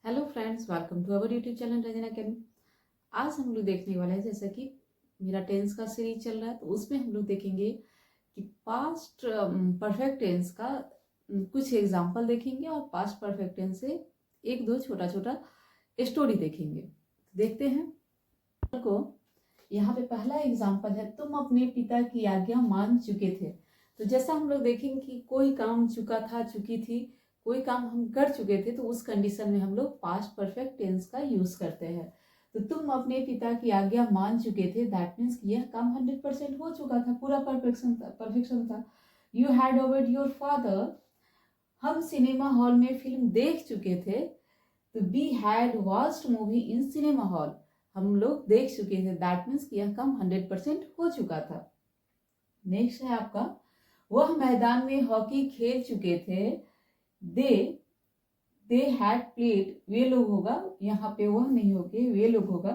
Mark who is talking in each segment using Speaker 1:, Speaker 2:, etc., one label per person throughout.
Speaker 1: Hello friends, welcome to our YouTube channel Ranjana academy. आज हम लोग देखने वाले हैं, जैसा कि मेरा टेंस का सीरीज चल रहा है, तो उसमें हम लोग देखेंगे कि पास्ट परफेक्ट टेंस का कुछ एग्जांपल देखेंगे और पास्ट परफेक्ट टेंस से एक दो छोटा छोटा स्टोरी देखेंगे। देखते हैं को यहाँ पे पहला एग्जाम्पल है, तुम अपने पिता की आज्ञा मान चुके थे। तो जैसा हम लोग देखेंगे कि कोई काम चुका था, चुकी थी, कोई काम हम कर चुके थे, तो उस कंडीशन में हम लोग पास्ट परफेक्ट टेंस का यूज करते हैं। तो तुम अपने पिता की आज्ञा मान चुके थे, दैट मीन्स यह काम 100% हो चुका था, पूरा परफेक्शन था। You had obeyed your father, हम सिनेमा हॉल में फिल्म देख चुके थे। तो we had watched movie in cinema hall, हम लोग देख चुके थे, दैट मीन्स यह काम 100% हो चुका था। नेक्स्ट है आपका, वह मैदान में हॉकी खेल चुके थे। दे हैड प्लेड, वे लोग होगा, यहाँ पे वह नहीं होके वे लोग होगा।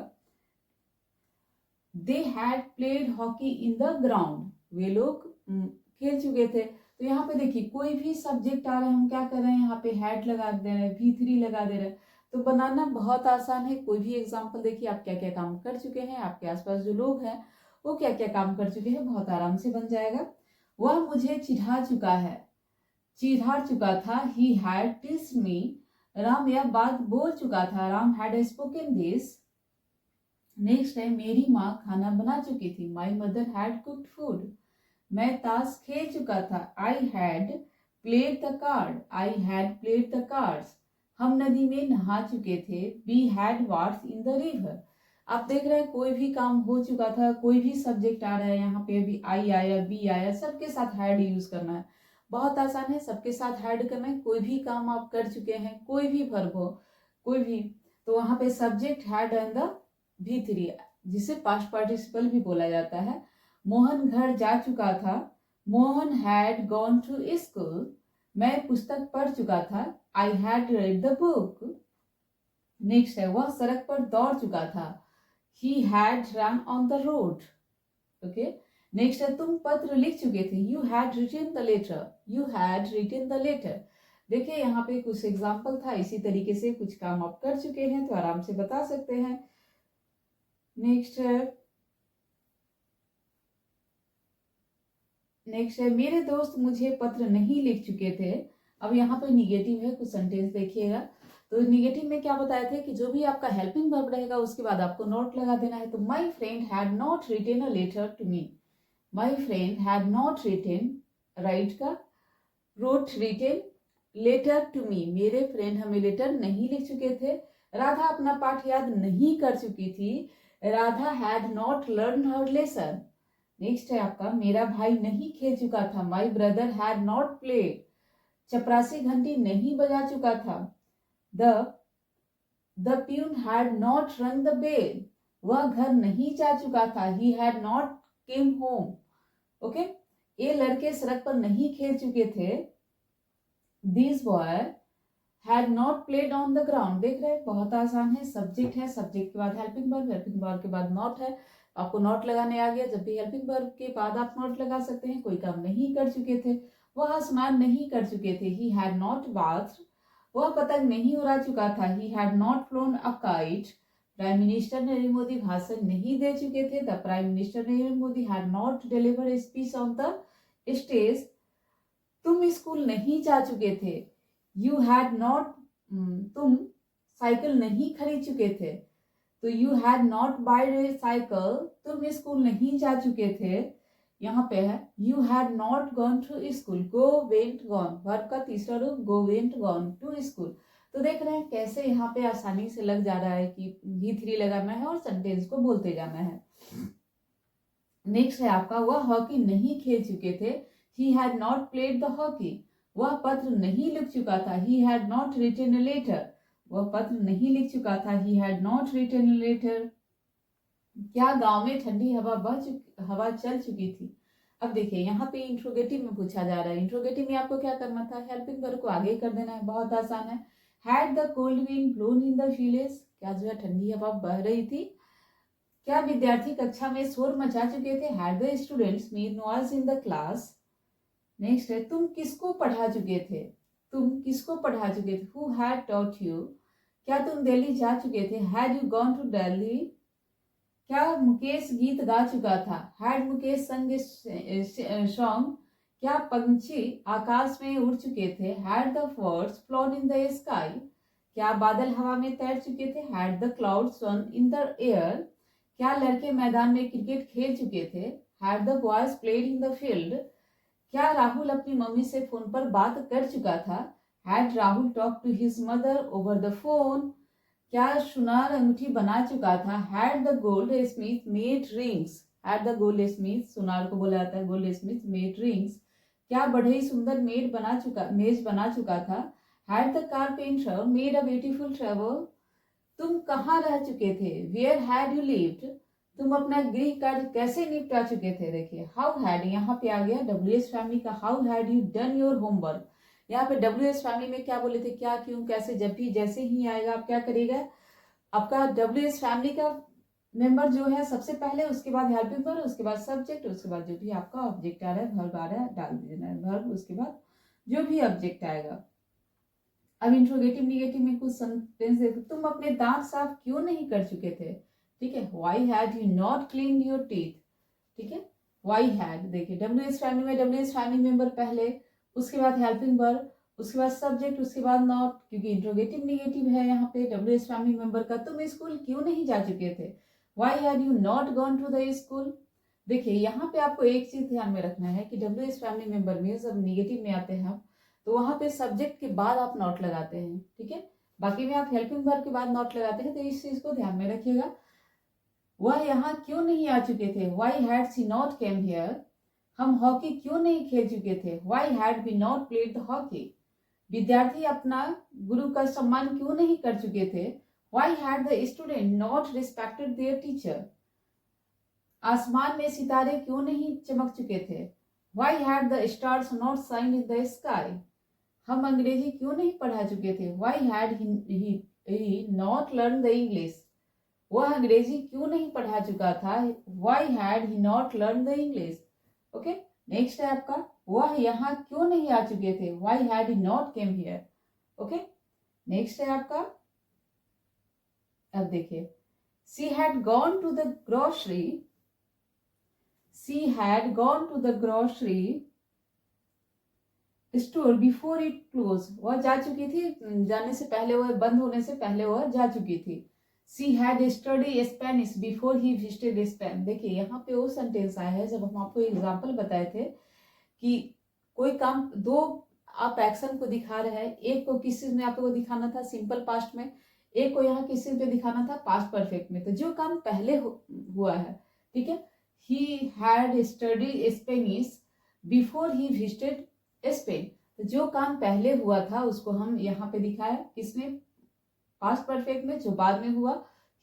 Speaker 1: They had played hockey in the ground, वे लोग खेल चुके थे। तो यहाँ पे देखिए कोई भी सब्जेक्ट आ रहा है, हम क्या कर रहे हैं, यहाँ पे हैड लगा दे रहे हैं, V3 लगा दे रहे हैं। तो बनाना बहुत आसान है। कोई भी एग्जाम्पल देखिए, आप क्या क्या काम कर चुके हैं, आपके आसपास जो लोग हैं वो क्या क्या काम कर चुके हैं, बहुत आराम से बन जाएगा। वह मुझे चिढ़ा चुका है, चिढ़ा चुका था। He had teased me, Ram यह बात बोल चुका था, Ram had spoken this. Next है, मेरी माँ खाना बना चुकी थी, my mother had cooked food. मैं ताश खेल चुका था, I had played the card, I had played the cards. हम नदी में नहा चुके थे, we had what's in the river. आप देख रहे हैं कोई भी काम हो चुका था, कोई भी सब्जेक्ट आ रहा है, यहाँ पे अभी आई आया, बी आया, सबके साथ हैड यूज करना है। बहुत आसान है, सबके साथ हैड करना है। कोई भी काम आप कर चुके हैं, कोई भी वर्ब हो, कोई भी, तो वहां पे subject had and the V3, जिसे पास्ट पार्टिसिपल भी बोला जाता है। मोहन घर जा चुका था, Mohan had gone to school. मैं पुस्तक पढ़ चुका था, I had read the book. Next है, वह सड़क पर दौड़ चुका था, he had run on the road. Okay. Next है, तुम पत्र लिख चुके थे, you had written the letter, you had written the letter. देखिए यहाँ पे कुछ एग्जाम्पल था, इसी तरीके से कुछ काम आप कर चुके हैं तो आराम से बता सकते हैं। नेक्स्ट है, मेरे दोस्त मुझे पत्र नहीं लिख चुके थे। अब यहाँ पे निगेटिव है, कुछ सेंटेंस देखिएगा। तो निगेटिव में क्या बताया था कि जो भी आपका हेल्पिंग वर्ब रहेगा उसके बाद आपको नॉट लगा देना है। तो my friend had not written a letter to me, my friend had not written, write का wrote written letter to me, मेरे फ्रेंड हमें लेटर नहीं लिख चुके थे। राधा अपना पाठ याद नहीं कर चुकी थी, Radha had not learn her lesson. Next है आपका, मेरा भाई नहीं खेल चुका था, my brother had not played. चपरासी घंटी नहीं बजा चुका था, द प्यून हैड नॉट रंग द बेल। वह घर नहीं जा चुका था, he had not came home. Okay. ये लड़के सड़क पर नहीं खेल चुके थे, this boy had not played on the ground. देख रहे हैं बहुत आसान है, सब्जेक्ट है, सब्जेक्ट के बाद हेल्पिंग वर्ब, हेल्पिंग वर्ब के बाद नॉट है। आपको नॉट लगाने आ गया, जब भी हेल्पिंग वर्ब के बाद आप नॉट लगा सकते हैं। कोई काम नहीं कर चुके थे, वह स्नान नहीं कर चुके थे, ही हैड नॉट बाथ। वह पतंग नहीं उड़ा चुका था, he had not flown a kite. Prime minister Narendra Modi भाषण नहीं दे चुके थे, the prime minister Narendra Modi had not deliver a speech on the stage. तुम स्कूल नहीं जा चुके थे, यू हैड नॉट, तुम साइकिल नहीं खरीद चुके थे, तो you had not buyed a cycle, तुम स्कूल नहीं जा चुके थे। यहाँ पे है, you had not gone to school, go went gone, verb का तीसरा रूप go went gone to school. तो देख रहे हैं कैसे यहाँ पे आसानी से लग जा रहा है कि V3 लगाना है और सेंटेंस को बोलते जाना है। नेक्स्ट है आपका, वह हॉकी नहीं खेल चुके थे, he had not played the hockey. वह पत्र नहीं लिख चुका था, he had not written a letter. वह पत्र नहीं लिख चुका था, he had not written a letter. क्या गांव में ठंडी हवा चल चुकी थी। अब देखिए यहाँ पे इंट्रोगेटिव में पूछा जा रहा है, इंट्रोगेटिव में आपको क्या करना था, हेल्पिंग वर्ब को आगे कर देना है, बहुत आसान है। Had the cold wind blown in the village, क्या जो है ठंडी हवा बह रही थी। क्या विद्यार्थी कक्षा में शोर मचा चुके थे, had the students made noise in the class. Next है, तुम किसको पढ़ा चुके थे, तुम किसको पढ़ा चुके थे, हु हैड टॉट यू। क्या तुम दिल्ली जा चुके थे? Had you gone to Delhi? क्या मुकेश गीत गा चुका था? हैड मुकेश संग सॉन्ग? क्या पंछी आकाश में उड़ चुके थे? Had the birds flown in the sky? क्या बादल हवा में तैर चुके थे? Had the clouds one in the air? क्या लड़के मैदान में क्रिकेट खेल चुके थे? Had the boys played in the field? क्या राहुल अपनी मम्मी से फोन पर बात कर चुका था? Had Rahul talk to his mother over the phone? क्या सुनार अंगूठी बना चुका था? Had the goldsmith made rings? Had the goldsmith, सुनार को बोला जाता है गोल्ड स्मिथ, मेड रिंग्स? क्या बढ़ई सुंदर मेज बना चुका था? Had the carpenter made a beautiful travel? तुम कहाँ रह चुके थे? Where had you lived? तुम अपना गृह कार्य कैसे निपटा चुके थे? देखिए हाउ हैड, यहाँ पे आ गया WH फैमिली का how had you done your homework. यहाँ पे WH फैमिली में क्या बोले थे? क्या, क्यों, कैसे। जब भी जैसे ही आएगा आप क्या करिएगा, आपका WH फैमिली का मेंबर जो है सबसे पहले, उसके बाद हेल्पिंग वर्ब, उसके बाद सब्जेक्ट, उसके बाद जो भी आपका ऑब्जेक्ट आ रहा है, वर्ब आ रहा है, डाल दीजिए वर्ब, उसके बाद जो भी ऑब्जेक्ट आएगा। अब इंट्रोगेटिव निगेटिव में कुछ सेंटेंस देखो। तुम अपने दांत साफ क्यों नहीं कर चुके थे? ठीक है, why had you not clean your teeth? ठीक है, व्हाई हैड। देखिए WH फैमिली में WH फैमिली मेंबर पहले, उसके बाद हेल्पिंग वर्ब, उसके बाद सब्जेक्ट, उसके बाद नॉट, क्योंकि इंट्रोगेटिव निगेटिव है यहाँ पे WH फैमिली मेंबर का। तुम स्कूल क्यों नहीं जा चुके थे? Why had you not gone to the school? देखिए यहाँ पे आपको एक चीज ध्यान में रखना है कि WH फैमिली मेंबर में जब निगेटिव में आते हैं तो वहां पे सब्जेक्ट के बाद आप नॉट लगाते हैं, ठीक है। बाकी में आप हेल्पिंग वर्ब के बाद नॉट लगाते हैं, तो इस चीज को ध्यान में रखिएगा। वह यहाँ क्यों नहीं आ चुके थे? Why had she not came here? हम हॉकी क्यों नहीं खेल चुके थे? Why had we not played the hockey? विद्यार्थी अपना गुरु का सम्मान क्यों नहीं कर चुके थे? Why had the student not respected there teacher? आसमान में सितारे क्यों नहीं चमक चुके थे? Why had the stars not shine in the sky? हम अंग्रेजी क्यों नहीं पढ़ा चुके थे? Why had he not learn the English? वह अंग्रेजी क्यों नहीं पढ़ा चुका था? Why had he not learn the English? Okay, next है आपका, वह यहाँ क्यों नहीं आ चुके थे? Why had he not came here? Okay, next है आपका, अब देखिए, she had gone to the grocery, she had gone to the grocery store before it close. वह जा चुकी थी, जाने से पहले, वह बंद होने से पहले वह जा चुकी थी। She had study Spanish before he visited Spain. देखिए यहाँ पे वो सेंटेंस आया है जब हम आपको एग्जाम्पल बताए थे कि कोई काम, दो आप एक्शन को दिखा रहे हैं, एक को किस चीज में आपको दिखाना था? सिंपल पास्ट में। एक को यहाँ किस चीज पे दिखाना था? पास्ट परफेक्ट में। तो जो काम पहले हुआ है, ठीक है, ही had study Spanish before he visited Spain. तो जो काम पहले हुआ था उसको हम यहाँ पे दिखाया, किसमें? पास्ट परफेक्ट में। जो बाद में हुआ,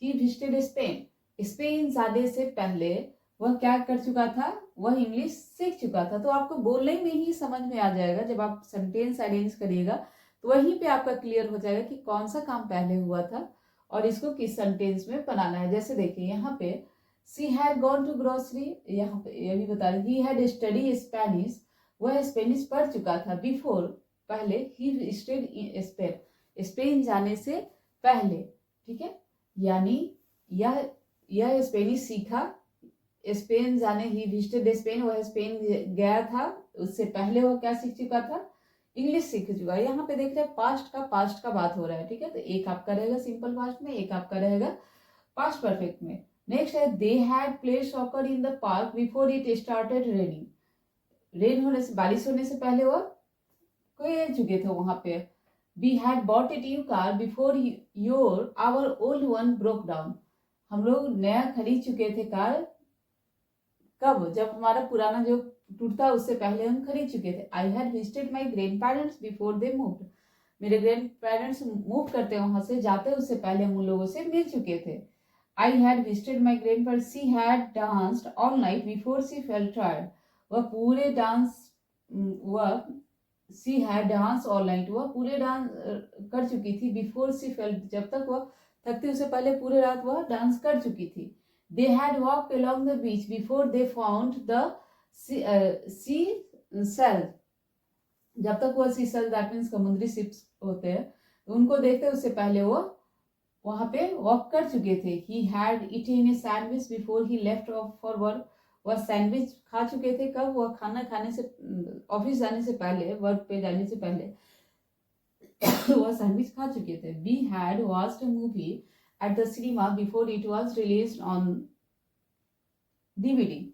Speaker 1: ही विजिटेड स्पेन, स्पेन जाने से पहले वह क्या कर चुका था? वह इंग्लिश सीख चुका था। तो आपको बोलने में ही समझ में आ जाएगा, जब आप सेंटेंस अरेंज करिएगा तो वहीं पे आपका क्लियर हो जाएगा कि कौन सा काम पहले हुआ था और इसको किस सेंटेंस में बनाना है। जैसे देखिए यहाँ पे she had gone to grocery, यहाँ पे ये भी बता रहे, ही हैड स्टडी स्पेनिश, वह स्पेनिश पढ़ चुका था, बिफोर, पहले, ही विजिटेड स्पेन, स्पेन जाने से पहले, ठीक है। यानी यह स्पेनिश सीखा, स्पेन जाने, ही विजिटेड स्पेन, वह स्पेन गया था, उससे पहले वह क्या सीख चुका था? इंग्लिश सीख चुका है। यहाँ पे देख रहे हैं पास्ट का बात हो रहा है, ठीक है। तो एक आपका रहेगा सिंपल पास्ट में, एक आपका रहेगा पास्ट परफेक्ट में। नेक्स्ट है, दे had played soccer in the park before it started raining. Rain होने से, बारिश होने से पहले वह खेल चुके थे वहां पे। We had bought a new car before our old one broke down. हम लोग नया खरीद चुके थे कार, कब? जब हमारा पुराना जो टूटता उससे पहले हम खरीद चुके थे। I had visited my grand parents before they moved. मेरे ग्रैंड पेरेंट्स मूव करते वहां से जाते उससे पहले हम उन लोगों से मिल चुके थे। I had visited my grand parents, she had danced all night before C felt tired. वह पूरे डांस, वह she had dance all night, वह पूरे डांस कर चुकी थी, बिफोर सी फेल्ट, जब तक वह थकती उससे पहले पूरे रात वह डांस कर चुकी थी। They had walked along the beach before they found the sea shell. जब तक वह सी सेल, दैट मीन्स समुद्री शिप्स होते हैं, तो उनको देखते उससे पहले वो वहां पे वॉक कर चुके थे। He had eaten a sandwich before he left for work. वह सैंडविच खा चुके थे कब? वह खाना खाने से, ऑफिस जाने से पहले, वर्क पे जाने से पहले वह सैंडविच खा चुके थे। We had watched a movie at the cinema before it was released on DVD.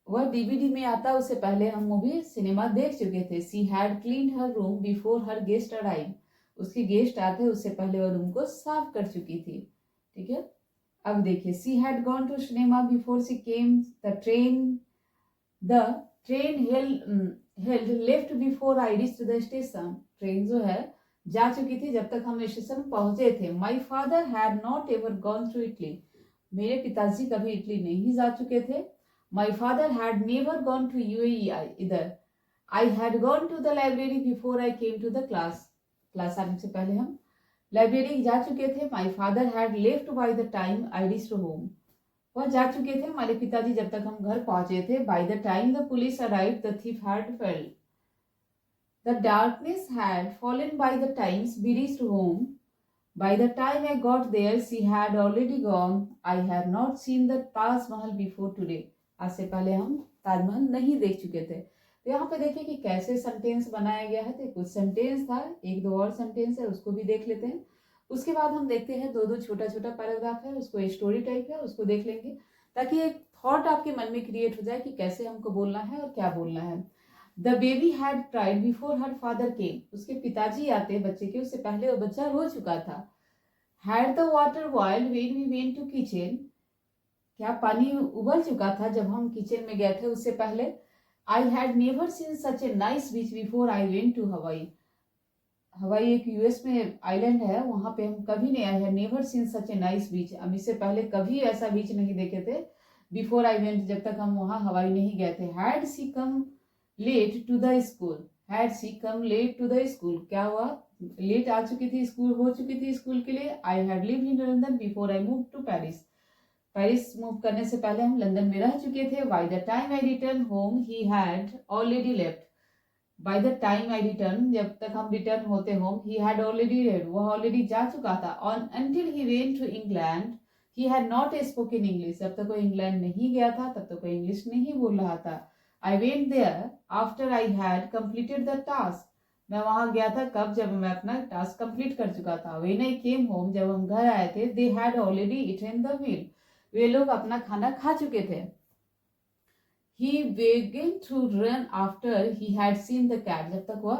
Speaker 1: वह डीवीडी में आता उससे पहले हम मूवी सिनेमा देख चुके थे। She had cleaned her room before her guest arrive. उसके गेस्ट आते उससे पहले वह रूम को साफ कर चुकी थी। ठीक है, अब देखिए, she had gone to cinema before she came. The train held left before I reached the station. Train जो है जा चुकी थी जब तक हम स्टेशन पहुंचे थे। My father had not ever gone to Italy. मेरे पिताजी कभी इटली नहीं जा चुके थे। My father had never gone to UAE either. I had gone to the library before I came to the class. Class आने से पहले हम लाइब्रेरी जा चुके थे। My father had left by the time I reached home. वह जा चुके थे हमारे पिताजी जब तक हम घर पहुंचे थे। By the time the police arrived, the thief had fled. The darkness had fallen by the time we reached home. By the time I got there, she had already gone. I had not seen the Taj Mahal before today. आज से पहले हम ताजमहल नहीं देख चुके थे। तो यहाँ पे देखिए कि कैसे सेंटेंस बनाया गया है। तो कुछ सेंटेंस था, एक दो और सेंटेंस है, उसको भी देख लेते हैं। उसके बाद हम देखते हैं दो दो छोटा छोटा पैराग्राफ है, उसको स्टोरी टाइप है, उसको देख लेंगे ताकि एक थॉट आपके मन में क्रिएट हो जाए कि कैसे हमको बोलना है और क्या बोलना है। The baby had cried before her father came. उसके पिताजी आते बच्चे के उससे पहले वो बच्चा रो चुका था। Had the water boiled when we went to kitchen. क्या पानी उबल चुका था जब हम किचन में गए थे उससे पहले। I had never seen such a nice beach before I went to Hawaii. Hawaii एक यूएस में आइलैंड है, वहां पे हम कभी नहीं। I had never seen such a nice beach. अब इससे पहले कभी ऐसा बीच नहीं देखे थे। बिफोर आई वेंट, जब तक हम वहां हवाई नहीं गए थे। Had she come late to the school. Had she come late to the school, क्या हुआ? लेट आ चुकी थी, स्कूल हो चुकी थी स्कूल के लिए। I had lived in London before I move to Paris. Paris move करने से पहले हम लंदन में रह चुके थे। By the time I return home he had already left. By the time I return, जब तक हम रिटर्न होते home, he had already left, वह ऑलरेडी जा चुका था। On until he went to England he had not spoken English. जब तक वो इंग्लैंड नहीं गया था तब तक वो इंग्लिश नहीं बोल रहा था। I went there after I had completed the task. मैं वहां गया था कब? जब मैं अपना टास्क कंप्लीट कर चुका था। व्हेन आई केम होम, जब हम घर आए थे, they had already eaten the meal. वे लोग अपना खाना खा चुके थे। He began to run after he had seen the cat. जब तक वह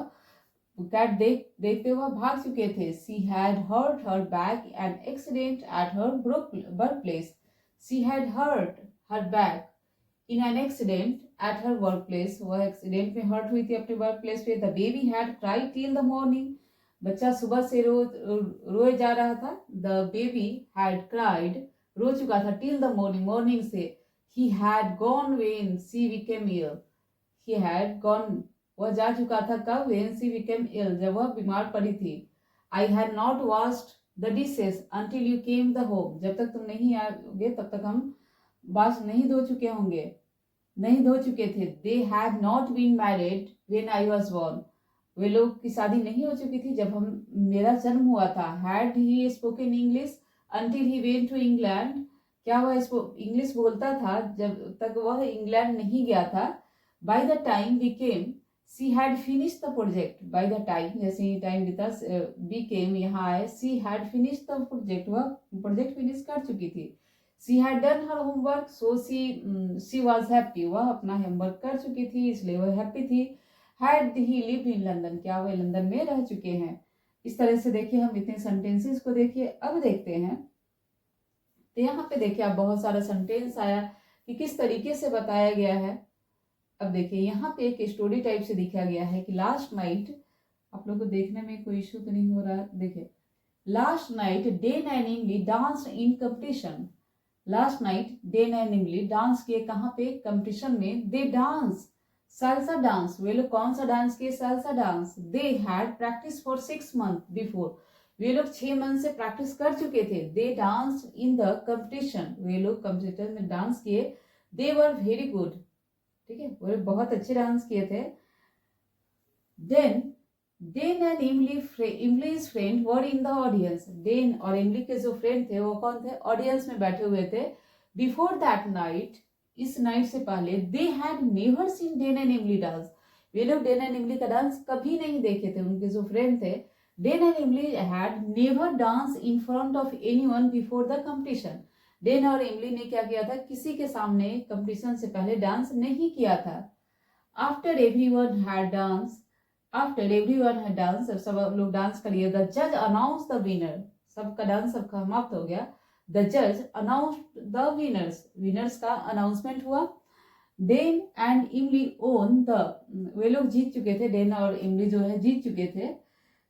Speaker 1: कैट देखते हुए भाग चुके थे। She had hurt her back an accident at her workplace. She had hurt her back in an accident at her workplace. वह accident में हर्ट हुई थी अपने वर्क प्लेस पे। The baby had cried till the morning. बच्चा सुबह से रोए जा रहा था। The baby had cried, रो चुका था, टिल द मॉर्निंग, मॉर्निंग से। He had gone when she became ill. He had gone, वह जा चुका था कब? व्हेन सी बिकेम इल, जब वह बीमार पड़ी थी। I had not washed the dishes until you came the home. जब तक तुम नहीं आओगे तब तक हम बास नहीं धो चुके होंगे, नहीं धो चुके थे। They had not been married when I was born. वे लोग की शादी नहीं हो चुकी थी जब हम मेरा जन्म हुआ था। Had he spoken English until he went to England. क्या वह इंग्लिश बोलता था जब तक वह इंग्लैंड नहीं गया था। By the time we came she had finish the project. By the time, जैसे ही टाइम बीता, वी केम यहाँ आए, she had finish the project, वह प्रोजेक्ट फिनिश कर चुकी थी। She had done her homework so she was happy. वह अपना होमवर्क कर चुकी थी इसलिए वह हैप्पी थी। Had he lived in London, क्या वह लंदन में रह चुके हैं। इस तरह से देखिए हम इतने सेंटेंसेस को देखिए। अब देखते हैं, तो यहाँ पे देखिए आप बहुत सारा सेंटेंस आया कि किस तरीके से बताया गया है। अब देखिए यहाँ पे एक स्टोरी टाइप से दिखा गया है कि लास्ट नाइट, आप लोग को देखने में कोई इशू तो नहीं हो रहा है? देखिए, last night Dane and Emily dance in competition. Last night Dane and Emily dance किए, कहाँ पे? कंपटीशन में। दे डांस सालसा डांस, वे लोग कौन सा डांस किए? Salsa dance. They had practice for 6 months before, वे लोग 6 मंथ से प्रैक्टिस कर चुके थे। They dance in the competition, वे लोग कंपटीशन में डांस किए। दे वर वेरी गुड, ठीक है, वो बहुत अच्छे डांस किए थे। Then Dane and Emily's friend were in the audience. Dane और इमली के जो फ्रेंड थे वो कौन थे? ऑडियंस में बैठे हुए थे। बिफोर दैट नाइट, इस नाइट से पहले, they had never seen Dan and Emily dance. वे लोग डेन एंड इमली का डांस कभी नहीं देखे थे। उनके जो फ्रेंड थे, Dan and Emily had never dance in front of anyone before the competition. Dan और इमली ने क्या किया था? किसी के सामने कंपटीशन से पहले डांस नहीं किया था। After everyone had dance, after everyone had dance, जब सब लोग डांस कर लिए, द जज अनाउंस द विनर, सबका डांस सब समाप्त हो गया। द जज अनाउंस द विनर्स, विनर्स का अनाउंसमेंट हुआ। डेन एंड इमली ओन द, वे लोग जीत चुके थे, डेन और इमली जो है जीत चुके थे।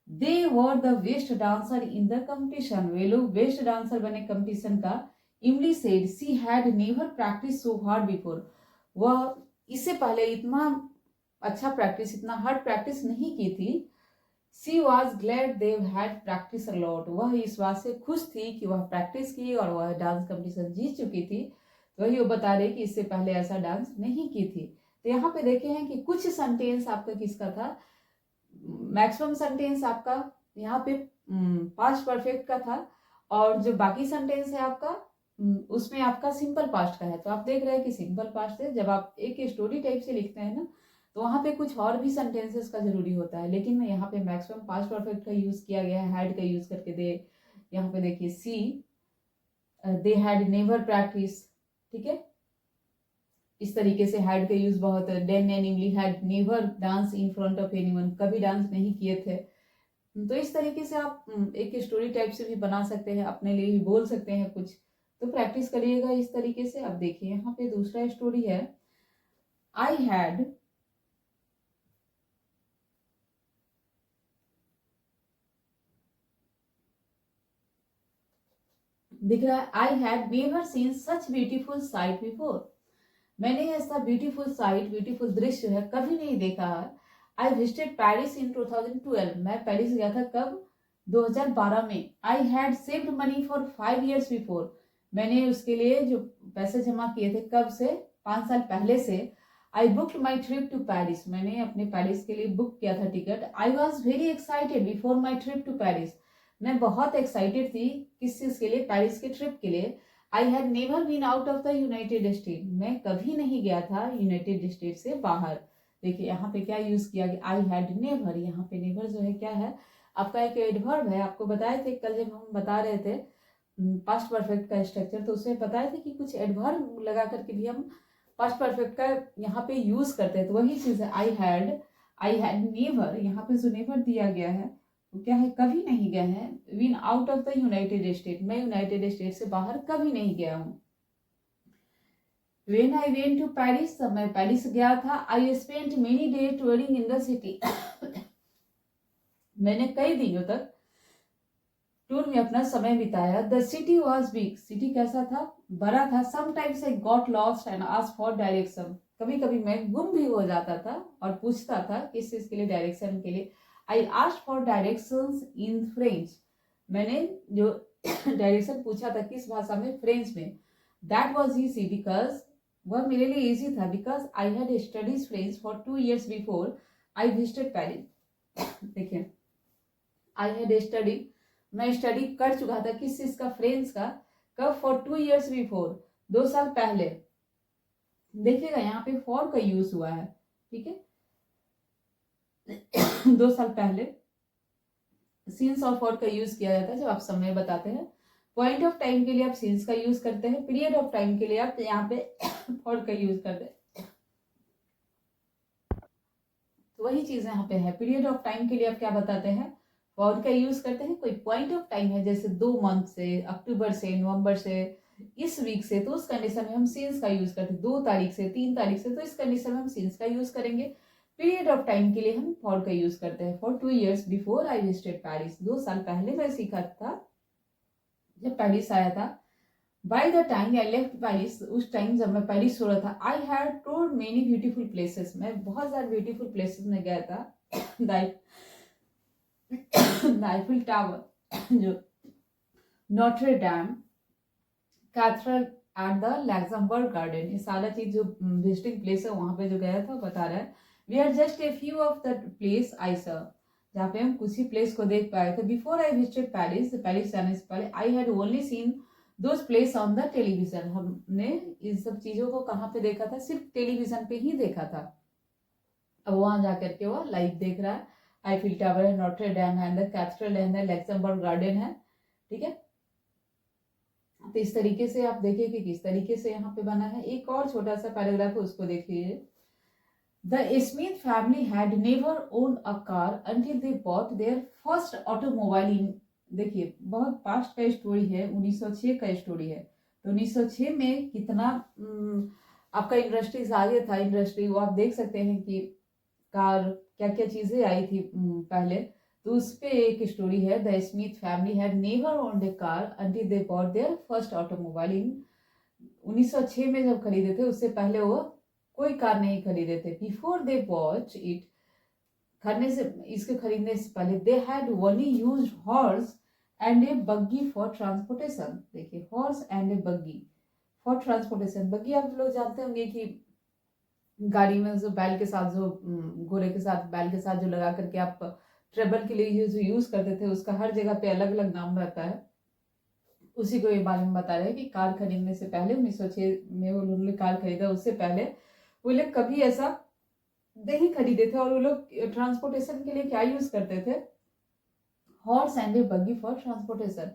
Speaker 1: They were the best dancer in the competition, वे लोग बेस्ट डांसर बने कंपटीशन का। Emily said she had never practice so hard before, वह इससे पहले इतना अच्छा प्रैक्टिस, इतना हार्ड प्रैक्टिस नहीं की थी। She was glad they had practice a lot, वह इस बात से खुश थी कि वह प्रैक्टिस की और वह डांस कंपटीशन जीत चुकी थी। तो वही वो बता रहे कि इससे पहले ऐसा डांस नहीं की थी। तो यहाँ पे देखे हैं कि कुछ सेंटेंस आपका किसका था? मैक्सिमम सेंटेंस आपका यहाँ पे पास्ट परफेक्ट का था, और जो बाकी सेंटेंस है आपका उसमें आपका सिंपल पास्ट का है। तो आप देख रहे हैं कि सिंपल पास्ट है, जब आप एक स्टोरी टाइप से लिखते हैं ना, तो वहां पे कुछ और भी सेंटेंसेस का जरूरी होता है, लेकिन यहाँ पे मैक्सिमम पास्ट परफेक्ट का यूज किया गया है, हैड का यूज करके। दे, यहाँ पे देखिए, सी, दे हैड नेवर प्रैक्टिस, ठीक है, इस तरीके से हैड का यूज बहुत है। Dane and Emily had never dance in front of anyone, कभी डांस नहीं किए थे। तो इस तरीके से आप एक स्टोरी टाइप से भी बना सकते हैं, अपने लिए भी बोल सकते हैं कुछ। तो प्रैक्टिस करिएगा इस तरीके से। अब देखिए यहाँ पे दूसरा स्टोरी है, आई हैड, दिख रहा है, आई had never seen such beautiful sight before, मैंने ऐसा ब्यूटीफुल साइट, ब्यूटीफुल दृश्य है कभी नहीं देखा है। आई विजिटेड पेरिस इन 2012, मैं पेरिस गया था कब? 2012 में। I had saved money for 5 years before, मैंने उसके लिए जो पैसे जमा किए थे कब से? 5 साल पहले से। I booked my trip to Paris, मैंने अपने पेरिस के लिए बुक किया था ticket. I was very excited before my trip to Paris, मैं बहुत एक्साइटेड थी किस चीज के लिए? पेरिस के ट्रिप के लिए। I had never been out of the United State, मैं कभी नहीं गया था यूनाइटेड स्टेट से बाहर। देखिए यहाँ पे क्या यूज किया गया? आई हैड नेवर, यहाँ पे नेवर जो है क्या है? आपका एक एडवर्ब है। आपको बताए थे कल जब हम बता रहे थे पास्ट परफेक्ट का स्ट्रक्चर, तो उसमें बताए थे कि कुछ एडवर्ब लगा करके भी हम पास्ट परफेक्ट का यहाँ पे यूज करते हैं। तो वही चीज है, आई हैड नेवर, यहाँ पे जो नेवर दिया गया है वो क्या है? कभी नहीं गया है। Been out of the United State, मैं यूनाइटेड स्टेट से बाहर कभी नहीं गया हूँ। When I went to Paris, जब मैं पेरिस गया था, I spent many days touring in the city, मैंने कई दिनों तक टूर में अपना समय बिताया। The city was big, city कैसा था? बड़ा था। Sometimes I got lost and asked for direction, कभी कभी मैं गुम भी हो जाता था और पूछता था किस चीज के लिए? डायरेक्शन के लिए। I asked for directions in French, मैंने जो डायरेक्शन पूछा था किस भाषा में? फ्रेंच में। दैट वॉज ईजी बिकॉज, वह मेरे लिए इजी था, because I had studies French for 2 years before I visited Paris. देखिए, आई हैड स्टडी, मैं स्टडी कर चुका था किस चीज का? फ्रेंच का। कब? फॉर 2 years बिफोर, 2 साल पहले। देखिएगा यहाँ पे फॉर का यूज हुआ है, ठीक है, 2 साल पहले। सिंस और फॉर का यूज किया जाता है जब आप समय बताते हैं। पॉइंट ऑफ टाइम के लिए आप सिंस का यूज करते हैं, पीरियड ऑफ टाइम के लिए आप यहाँ पे फॉर का यूज करते हैं। तो वही चीज यहाँ पे है, पीरियड ऑफ टाइम के लिए आप क्या बताते हैं? फॉर का यूज करते हैं। कोई पॉइंट ऑफ टाइम है जैसे 2 मंथ से, अक्टूबर से, नवंबर से, इस वीक से, तो उस कंडीशन में हम सिंस का यूज करते हैं। 2 तारीख से, 3 तारीख से, तो इस कंडीशन में हम सिंस का यूज करेंगे। पीरियड ऑफ टाइम के लिए हम फॉर का यूज करते हैं। For 2 years before I visited Paris, 2 साल पहले मैं सीखा था जब पेरिस आया था। By the time I left Paris, उस टाइम जब मैं पेरिस छोड़ा था, I had toured many beautiful places, मैं बहुत सारे ब्यूटीफुल प्लेसेस में गया था। आईफिल टावर, जो Notre Dame, Cathedral at the Luxembourg Garden, ये सारा चीज जो विजिटिंग प्लेस है वहां पे जो गया था बता रहा है। We are just a few of the place I saw, जहाँ पे हम कुछ ही प्लेस को देख पाए थे। Before I visited Paris, Paris जाने से पहले, I had only seen those place on the television, हमने इन सब चीजों को कहाँ पे देखा था, सिर्फ टेलीविजन पे ही देखा था। अब वहां जाकर के वो लाइव देख रहा है। आईफिल टावर है, नोट्रे डैम है, अंदर कैथेड्रल है, लक्समबर्ग गार्डन है, ठीक है। तो इस तरीके से आप देखिए कि किस तरीके से यहाँ पे बना है। एक और छोटा सा पैराग्राफ है, उसको देख लीजिए। The Smith family had never owned a car until they bought their first automobile in, देखिए बहुत पास्ट का स्टोरी है, 1906 का स्टोरी है। तो 1906 में कितना आपका इंडस्ट्रीज आगे था, इंडस्ट्री वो आप देख सकते हैं कि कार क्या क्या चीजें आई थी पहले। तो उस पे एक स्टोरी है, the Smith family had never owned a car until they bought their first automobile in, 1906 में जब खरीदे थे, उससे पहले वो कोई कार नहीं खरीदे थे। बिफोर दे बॉट इट, खरीदने से, इसके खरीदने से पहले, they had only used horse and a buggy for transportation. देखिए, horse and a buggy for transportation. Buggy आप लोग जानते होंगे कि गाड़ी में जो बैल के साथ, जो घोड़े के साथ बैल के साथ जो लगा करके आप ट्रेवल के लिए जो यूज करते थे, उसका हर जगह पे अलग अलग नाम रहता है। उसी को ये बारे में बता रहे हैं कि कार खरीदने से पहले, 1906 में वो उन्होंने कार खरीदा, उससे पहले वो लोग कभी ऐसा नहीं खरीदे थे। और वो लोग ट्रांसपोर्टेशन के लिए क्या यूज करते थे, horse and a buggy for transportation.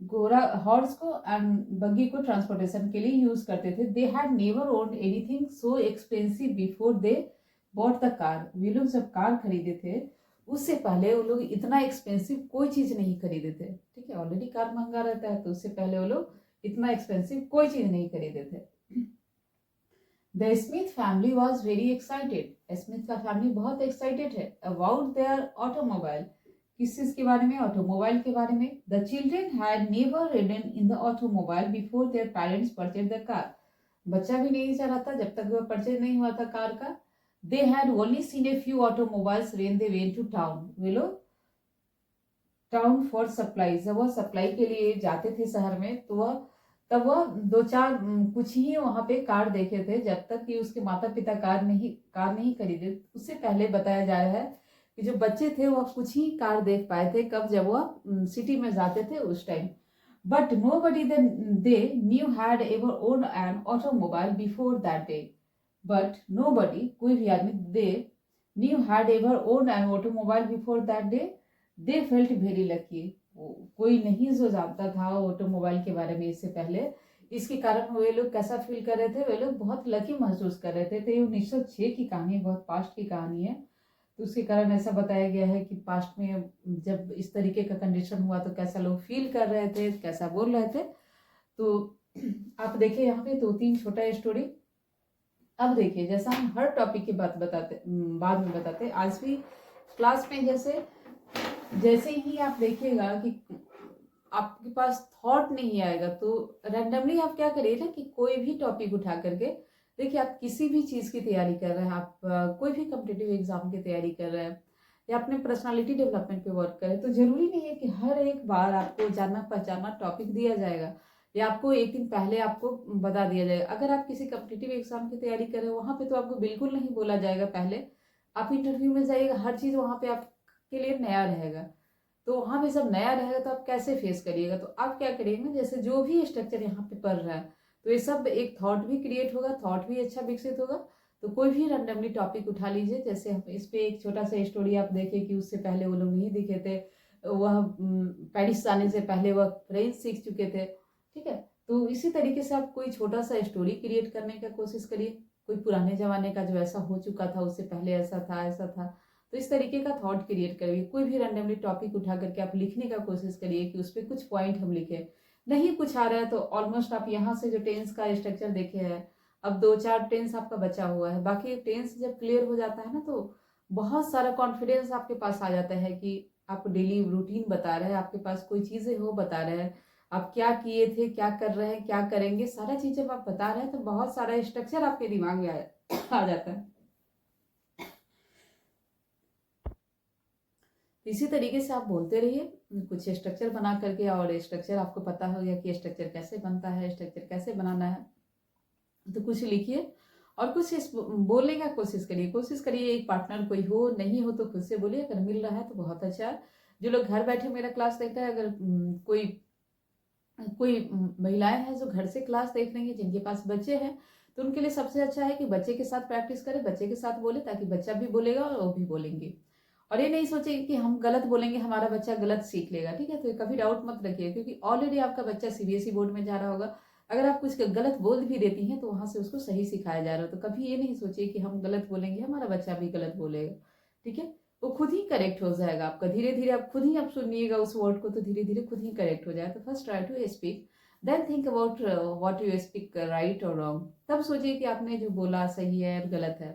Speaker 1: घोड़ा, हॉर्स को एंड बग्गी को ट्रांसपोर्टेशन के लिए यूज करते थे। They had never owned anything so expensive before they bought the car. वे लोग जब कार खरीदे थे, उससे पहले वो लोग इतना एक्सपेंसिव कोई चीज नहीं खरीदे थे, ठीक है। ऑलरेडी कार महंगा रहता है, तो उससे पहले वो लोग इतना एक्सपेंसिव कोई चीज नहीं खरीदे थे। The Smith family was very excited, Smith का फैमिली बहुत एक्साइटेड है, अबाउट देयर ऑटोमोबाइल, किस चीज के बारे में, ऑटोमोबाइल के बारे में। The children had never ridden in the automobile before their parents purchase the car. बच्चा भी नहीं चला था जब तक वह परचेज नहीं हुआ था कार का। They had only seen a few automobiles when they went to town, वे लोग टाउन फॉर सप्लाई, जब वह सप्लाई के लिए जाते थे शहर में, तो वह तब वह दो चार कुछ ही वहां पे कार देखे थे, जब तक कि उसके माता पिता कार नहीं खरीदे। उससे पहले बताया जा रहा है कि जो बच्चे थे वह कुछ ही कार देख पाए थे, कब, जब वह सिटी में जाते थे उस time. But nobody they knew had ever own an automobile before that day. But nobody, कोई भी आदमी, they knew had ever own an automobile before that day, they felt very lucky. कोई नहीं जो जानता था automobile के बारे में इससे पहले, इसके कारण वे लोग कैसा फील कर रहे थे, वे लोग बहुत लकी महसूस कर रहे थे। तो ये 1906 की कहानी है, बहुत पास्ट की कहानी है। तो उसके कारण ऐसा बताया गया है कि पास्ट में जब इस तरीके का कंडीशन हुआ तो कैसा लोग फील कर रहे थे, कैसा बोल रहे थे। तो आप देखिए यहाँ पे 2-3 छोटा स्टोरी। अब देखिए, जैसा हम हर टॉपिक की बात बताते, बाद में बताते, आज भी क्लास में जैसे ही आप देखिएगा कि आपके पास थॉट नहीं आएगा, तो रैंडमली आप क्या करिए ना कि कोई भी टॉपिक उठा करके देखिए। आप किसी भी चीज की तैयारी कर रहे हैं, आप कोई भी कॉम्पिटिटिव एग्जाम की तैयारी कर रहे हैं, या अपने पर्सनालिटी डेवलपमेंट पे वर्क करें, तो जरूरी नहीं है कि हर एक बार आपको जाना पहचाना टॉपिक दिया जाएगा या आपको एक दिन पहले आपको बता दिया जाएगा। अगर आप किसी कॉम्पिटिटिव एग्जाम की तैयारी कर रहे हैं, वहां पे तो आपको बिल्कुल नहीं बोला जाएगा पहले। आप इंटरव्यू में जाइएगा, हर चीज वहां पे आपके लिए नया रहेगा। तो वहां पे सब नया रहेगा, तो आप कैसे फेस करिएगा। तो आप क्या करिएगा, जैसे जो भी स्ट्रक्चर यहाँ पे पढ़ रहा है, तो ये सब एक थॉट भी क्रिएट होगा, थॉट भी अच्छा विकसित होगा। तो कोई भी रैंडमली टॉपिक उठा लीजिए। जैसे हम इस पे एक छोटा सा स्टोरी आप देखिए कि उससे पहले वो लोग नहीं दिखे थे, वह पेरिस जाने से पहले वह फ्रेंच सीख चुके थे, ठीक है। तो इसी तरीके से आप कोई छोटा सा स्टोरी क्रिएट करने का कोशिश करिए, कोई पुराने जमाने का जो ऐसा हो चुका था, उससे पहले ऐसा था, ऐसा था। तो इस तरीके का थॉट क्रिएट करिए। कोई भी रैंडमली टॉपिक उठा करके आप लिखने का कोशिश करिए कि उस पर कुछ पॉइंट हम लिखे। नहीं कुछ आ रहा है तो ऑलमोस्ट आप यहाँ से जो टेंस का स्ट्रक्चर देखे हैं, अब 2-4 टेंस आपका बचा हुआ है, बाकी टेंस जब क्लियर हो जाता है ना, तो बहुत सारा कॉन्फिडेंस आपके पास आ जाता है कि आप डेली रूटीन बता रहे हैं, आपके पास कोई चीजें हो बता रहे हैं, आप क्या किए थे, क्या कर रहे हैं, क्या करेंगे, सारा चीज जब आप बता रहे हैं, तो बहुत सारा स्ट्रक्चर आपके दिमाग में आ जाता है। इसी तरीके से आप बोलते रहिए कुछ स्ट्रक्चर बना करके, और स्ट्रक्चर आपको पता हो गया कि स्ट्रक्चर कैसे बनता है, स्ट्रक्चर कैसे बनाना है, तो कुछ लिखिए और कुछ बोलने का कोशिश करिए। एक पार्टनर कोई हो, नहीं हो तो खुद से बोलिए। अगर मिल रहा है तो बहुत अच्छा है। जो लोग घर बैठे मेरा क्लास देख रहे हैं, अगर कोई कोई महिलाएं हैं जो घर से क्लास देख रही हैं, जिनके पास बच्चे हैं, तो उनके लिए सबसे अच्छा है कि बच्चे के साथ प्रैक्टिस करें, बच्चे के साथ बोले, ताकि बच्चा भी बोलेगा और वो भी बोलेंगे। और ये नहीं सोचेंगे कि हम गलत बोलेंगे हमारा बच्चा गलत सीख लेगा, ठीक है। तो कभी डाउट मत रखिए, क्योंकि ऑलरेडी आपका बच्चा सीबीएसई बोर्ड में जा रहा होगा। अगर आप कुछ गलत बोल भी देती हैं तो वहां से उसको सही सिखाया जा रहा है। तो कभी ये नहीं सोचिए कि हम गलत बोलेंगे हमारा बच्चा भी गलत बोलेगा, ठीक है। वो खुद ही करेक्ट हो जाएगा आपका। धीरे धीरे आप खुद ही आप सुनिएगा उस वर्ड को, तो धीरे धीरे खुद ही करेक्ट हो जाएगा। तो first try to speak, then think about what you speak, right और रॉन्ग। तब सोचिए कि आपने जो बोला सही है और गलत है।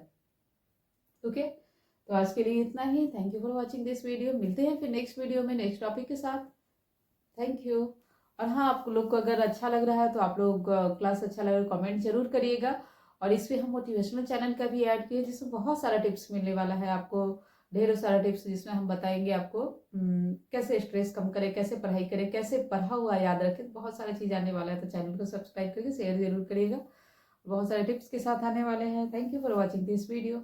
Speaker 1: ओके, तो आज के लिए इतना ही। Thank you for watching this video. मिलते हैं फिर नेक्स्ट वीडियो में नेक्स्ट टॉपिक के साथ। Thank you. और हाँ, आप लोग को अगर अच्छा लग रहा है तो आप लोग क्लास अच्छा लग रहा है कमेंट जरूर करिएगा। और इसमें हम मोटिवेशनल चैनल का भी ऐड किए, जिसमें बहुत सारा टिप्स मिलने वाला है आपको, ढेरों सारा टिप्स, जिसमें हम बताएंगे आपको कैसे स्ट्रेस कम करें, कैसे पढ़ाई करें, कैसे पढ़ा हुआ याद रखें। बहुत सारा चीज़ आने वाला है, तो चैनल को सब्सक्राइब करके शेयर जरूर करिएगा। बहुत सारे टिप्स के साथ आने वाले हैं। Thank you for watching this video.